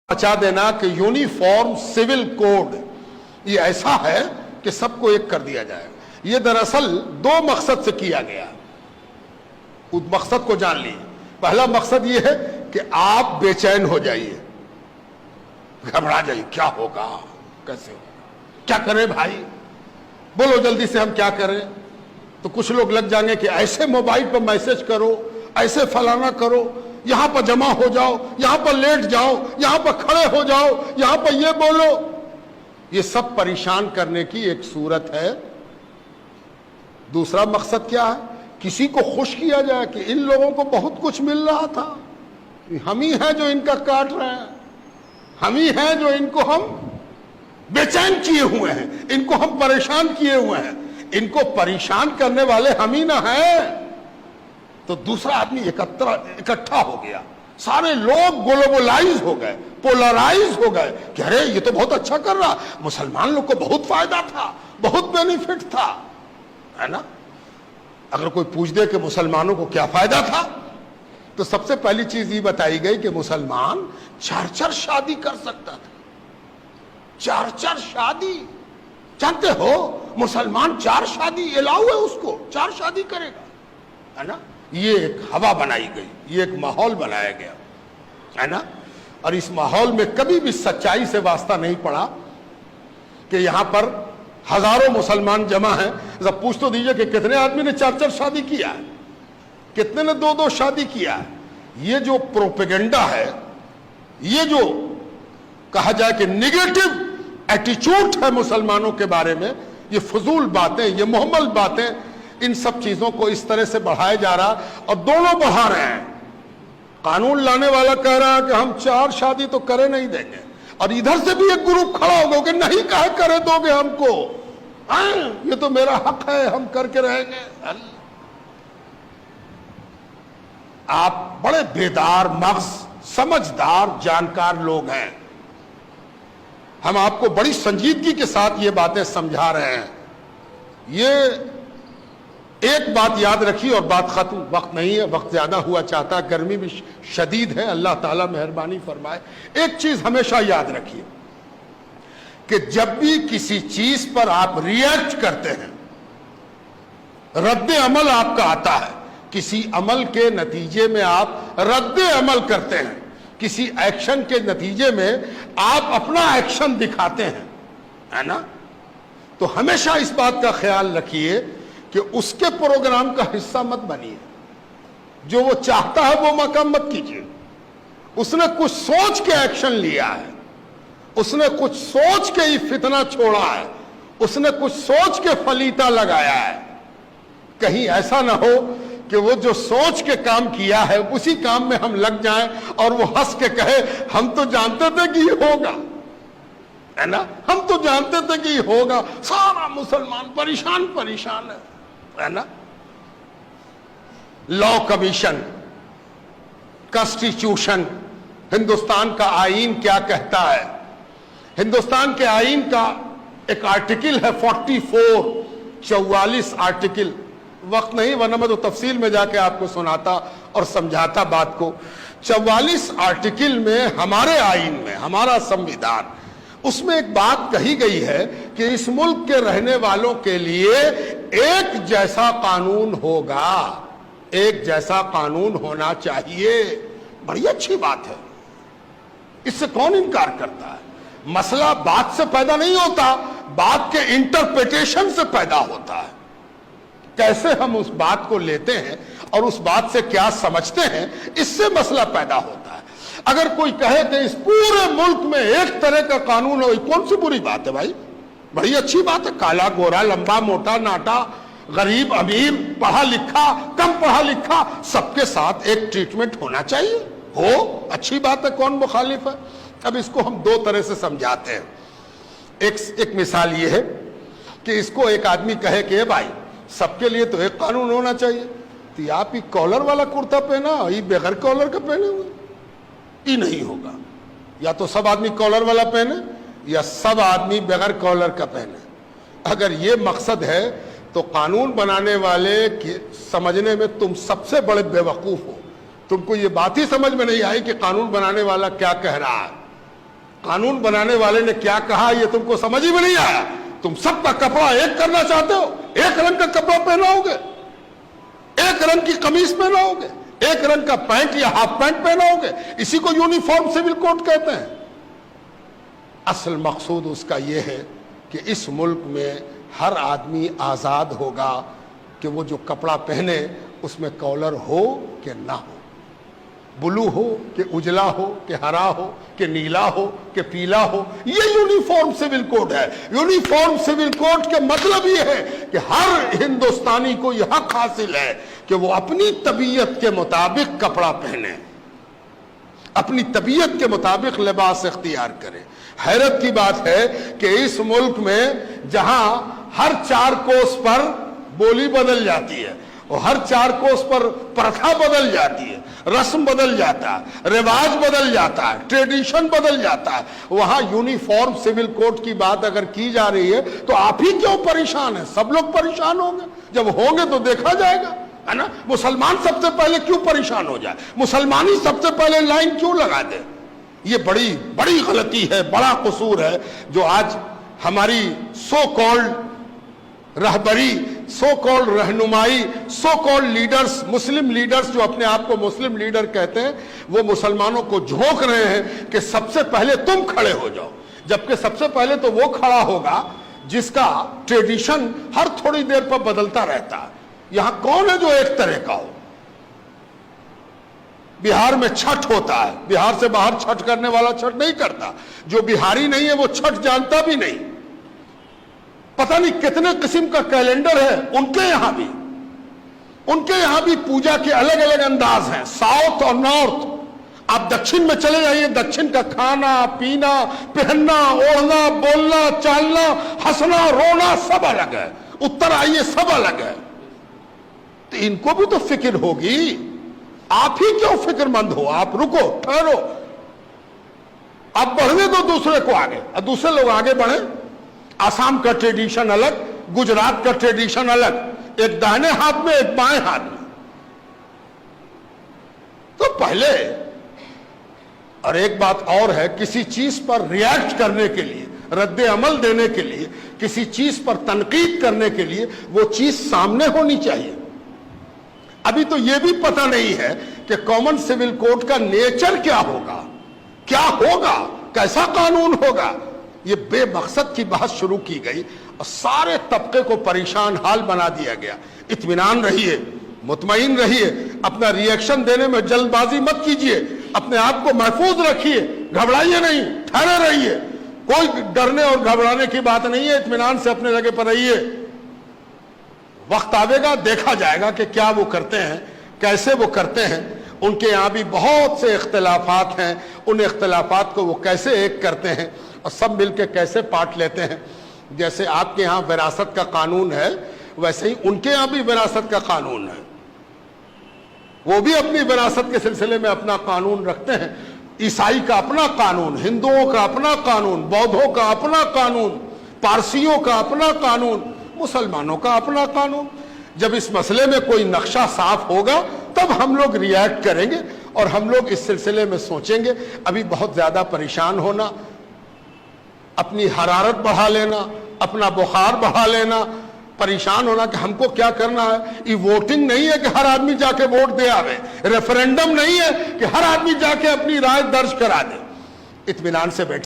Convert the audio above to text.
बचा देना कि यूनिफॉर्म सिविल कोड ये ऐसा है कि सबको एक कर दिया जाएगा। ये दरअसल दो मकसद से किया गया। उस मकसद को जान लीजिए। पहला मकसद ये है कि आप बेचैन हो जाइए, घबरा जाइए, क्या होगा, कैसे होगा, क्या करें भाई, बोलो जल्दी से हम क्या करें। तो कुछ लोग लग जाएंगे कि ऐसे मोबाइल पर मैसेज करो, ऐसे फलाना करो, यहां पर जमा हो जाओ, यहां पर लेट जाओ, यहां पर खड़े हो जाओ, यहां पर ये बोलो। ये सब परेशान करने की एक सूरत है। दूसरा मकसद क्या है? किसी को खुश किया जाए कि इन लोगों को बहुत कुछ मिल रहा था, हम ही हैं जो इनका काट रहे हैं, हम ही हैं जो इनको हम बेचैन किए हुए हैं, इनको हम परेशान किए हुए हैं, इनको परेशान करने वाले हम ही ना हैं। तो दूसरा आदमी इकट्ठा हो गया, सारे लोग ग्लोबलाइज हो गए, पोलराइज हो गए कि अरे ये तो बहुत अच्छा कर रहा, मुसलमान लोग को बहुत फायदा था, बहुत बेनिफिट था, है ना। अगर कोई पूछ दे कि मुसलमानों को क्या फायदा था, तो सबसे पहली चीज ये बताई गई कि मुसलमान 4-4 शादी कर सकता था। 4-4 शादी, जानते हो मुसलमान 4 शादी अलाउ है, उसको 4 शादी करेगा, है ना। ये एक हवा बनाई गई, ये एक माहौल बनाया गया, है ना। और इस माहौल में कभी भी सच्चाई से वास्ता नहीं पड़ा कि यहां पर हजारों मुसलमान जमा हैं। जब पूछ तो दीजिए कि कितने आदमी ने 4-4 शादी किया है, कितने ने 2-2 शादी किया है। ये जो प्रोपेगेंडा है, ये जो कहा जाए कि निगेटिव एटीट्यूड है मुसलमानों के बारे में, ये फजूल बातें, ये मुहम्मल बातें, इन सब चीजों को इस तरह से बढ़ाया जा रहा, और दोनों बढ़ा रहे हैं। कानून लाने वाला कह रहा है कि हम 4 शादी तो करे नहीं देंगे, और इधर से भी एक ग्रुप खड़ा होगा कि नहीं कहे करे दोगे हमको, ये तो मेरा हक है, हम करके रहेंगे। आप बड़े बेदार मगज, समझदार, जानकार लोग हैं। हम आपको बड़ी संजीदगी के साथ ये बातें समझा रहे हैं। ये एक बात याद रखिए और बात खत्म, वक्त नहीं है, वक्त ज्यादा हुआ चाहता है, गर्मी भी शदीद है, अल्लाह ताला मेहरबानी फरमाए। एक चीज हमेशा याद रखिए कि जब भी किसी चीज पर आप रिएक्ट करते हैं, रद्द अमल आपका आता है, किसी अमल के नतीजे में आप रद्द अमल करते हैं, किसी एक्शन के नतीजे में आप अपना एक्शन दिखाते हैं, है ना। तो हमेशा इस बात का ख्याल रखिए कि उसके प्रोग्राम का हिस्सा मत बनिए। जो वो चाहता है वो मकाम मत कीजिए। उसने कुछ सोच के एक्शन लिया है, उसने कुछ सोच के ही फितना छोड़ा है, उसने कुछ सोच के फलीता लगाया है। कहीं ऐसा ना हो कि वो जो सोच के काम किया है उसी काम में हम लग जाएं और वो हंस के कहे हम तो जानते थे कि ये होगा, है ना, हम तो जानते थे कि ये होगा, सारा मुसलमान परेशान है ना। लॉ कमीशन, कॉन्स्टिट्यूशन, हिंदुस्तान का आईन क्या कहता है? हिंदुस्तान के आईन का एक आर्टिकल है 44 आर्टिकल। वक्त नहीं, वरना मैं तो तफसील में जाके आपको सुनाता और समझाता बात को। 44 आर्टिकल में हमारे आईन में, हमारा संविधान, उसमें एक बात कही गई है कि इस मुल्क के रहने वालों के लिए एक जैसा कानून होगा, एक जैसा कानून होना चाहिए। बड़ी अच्छी बात है, इससे कौन इनकार करता है? मसला बात से पैदा नहीं होता, बात के इंटरप्रिटेशन से पैदा होता है। कैसे हम उस बात को लेते हैं और उस बात से क्या समझते हैं, इससे मसला पैदा होता है। अगर कोई कहे कि इस पूरे मुल्क में एक तरह का कानून हो, कौन सी बुरी बात है भाई? बड़ी अच्छी बात है। काला गोरा, लंबा मोटा नाटा, गरीब अमीर, पढ़ा लिखा कम पढ़ा लिखा, सबके साथ एक ट्रीटमेंट होना चाहिए, हो, अच्छी बात है, कौन मुखालिफ है। अब इसको हम 2 तरह से समझाते हैं। एक मिसाल ये है कि इसको एक आदमी कहे कि भाई सबके लिए तो एक कानून होना चाहिए, तो आप ही कॉलर वाला कुर्ता पहना, ये बगैर कॉलर का पहने हुए, ये नहीं होगा। या तो सब आदमी कॉलर वाला पहने या सब आदमी बगैर कॉलर का पहने। अगर ये मकसद है तो कानून बनाने वाले के समझने में तुम सबसे बड़े बेवकूफ हो। तुमको ये बात ही समझ में नहीं आई कि कानून बनाने वाला क्या कह रहा है। कानून बनाने वाले ने क्या कहा ये तुमको समझ ही में नहीं आया। तुम सबका कपड़ा एक करना चाहते हो, एक रंग का कपड़ा पहनाओगे, एक रंग की कमीज पहनाओगे, एक रंग का पैंट या हाफ पैंट पहनाओगे, इसी को यूनिफॉर्म सिविल कोड कहते हैं। असल मकसूद उसका यह है कि इस मुल्क में हर आदमी आजाद होगा कि वो जो कपड़ा पहने उसमें कॉलर हो कि ना हो, ब्लू हो कि उजला हो कि हरा हो कि नीला हो कि पीला हो। ये यूनिफॉर्म सिविल कोड है। यूनिफॉर्म सिविल कोड के मतलब ये है कि हर हिंदुस्तानी को यह हक हासिल है कि वो अपनी तबीयत के मुताबिक कपड़ा पहने, अपनी तबीयत के मुताबिक लिबास इख्तियार करे। हैरत की बात है कि इस मुल्क में जहां हर 4 कोस पर बोली बदल जाती है और हर 4 कोस पर प्रथा बदल जाती है, रस्म बदल जाता है, रिवाज बदल जाता है, ट्रेडिशन बदल जाता है, वहां यूनिफॉर्म सिविल कोड की बात अगर की जा रही है तो आप ही क्यों परेशान हैं? सब लोग परेशान होंगे। जब होंगे तो देखा जाएगा, है ना। मुसलमान सबसे पहले क्यों परेशान हो जाए? मुसलमान ही सबसे पहले लाइन क्यों लगा दे? ये बड़ी बड़ी गलती है, बड़ा कसूर है जो आज हमारी सो कॉल्ड रहबरी, सो कॉल्ड रहनुमाई, सो कॉल्ड लीडर्स, मुस्लिम लीडर्स जो अपने आप को मुस्लिम लीडर कहते हैं, वो मुसलमानों को झोंक रहे हैं कि सबसे पहले तुम खड़े हो जाओ, जबकि सबसे पहले तो वो खड़ा होगा जिसका ट्रेडिशन हर थोड़ी देर पर बदलता रहता है। यहां कौन है जो एक तरह का हो? बिहार में छठ होता है, बिहार से बाहर छठ करने वाला छठ नहीं करता, जो बिहारी नहीं है वो छठ जानता भी नहीं। पता नहीं कितने किस्म का कैलेंडर है उनके यहां भी पूजा के अलग अलग अंदाज हैं, साउथ और नॉर्थ। आप दक्षिण में चले जाइए, दक्षिण का खाना पीना, पहनना, ओढ़ना, बोलना, चालना, हंसना, रोना सब अलग है। उत्तर आइए, सब अलग है। तो इनको भी तो फिक्र होगी। आप ही क्यों फिक्रमंद हो? आप रुको, ठहरो, आप बढ़ने दो दूसरे को आगे, और दूसरे लोग आगे बढ़े। आसाम का ट्रेडिशन अलग, गुजरात का ट्रेडिशन अलग, एक दाहिने हाथ में एक बाएं हाथ में। तो पहले, और एक बात और है, किसी चीज पर रिएक्ट करने के लिए, रद्द अमल देने के लिए, किसी चीज पर तनकीद करने के लिए वो चीज सामने होनी चाहिए। अभी तो यह भी पता नहीं है कि कॉमन सिविल कोड का नेचर क्या होगा, क्या होगा, कैसा कानून होगा। ये बेमकसद की बात शुरू की गई और सारे तबके को परेशान हाल बना दिया गया। इत्मीनान रहिए, मुतमईन रहिए, अपना रिएक्शन देने में जल्दबाजी मत कीजिए, अपने आप को महफूज रखिए, घबराइए नहीं, ठहरे रहिए। कोई डरने और घबराने की बात नहीं है, इत्मीनान से अपने जगह पर रहिए। वक्त आवेगा, देखा जाएगा कि क्या वो करते हैं, कैसे वो करते हैं। उनके यहाँ भी बहुत से इख्तिलाफात हैं, उन इख्तिलाफात को वो कैसे एक करते हैं और सब मिलके कैसे पाट लेते हैं। जैसे आपके यहाँ विरासत का कानून है, वैसे ही उनके यहाँ भी विरासत का कानून है। वो भी अपनी विरासत के सिलसिले में अपना कानून रखते हैं। ईसाई का अपना कानून, हिंदुओं का अपना कानून, बौद्धों का अपना कानून, पारसियों का अपना कानून, मुसलमानों का अपना कानून। जब इस मसले में कोई नक्शा साफ होगा तब हम लोग रिएक्ट करेंगे और हम लोग इस सिलसिले में सोचेंगे। अभी बहुत ज्यादा परेशान होना, अपनी हरारत बढ़ा लेना, अपना बुखार बढ़ा लेना, परेशान होना कि हमको क्या करना है। ये वोटिंग नहीं है कि हर आदमी जाके वोट दे आवे, रेफरेंडम नहीं है कि हर आदमी जाके अपनी राय दर्ज करा दे। इत्मीनान से बैठे।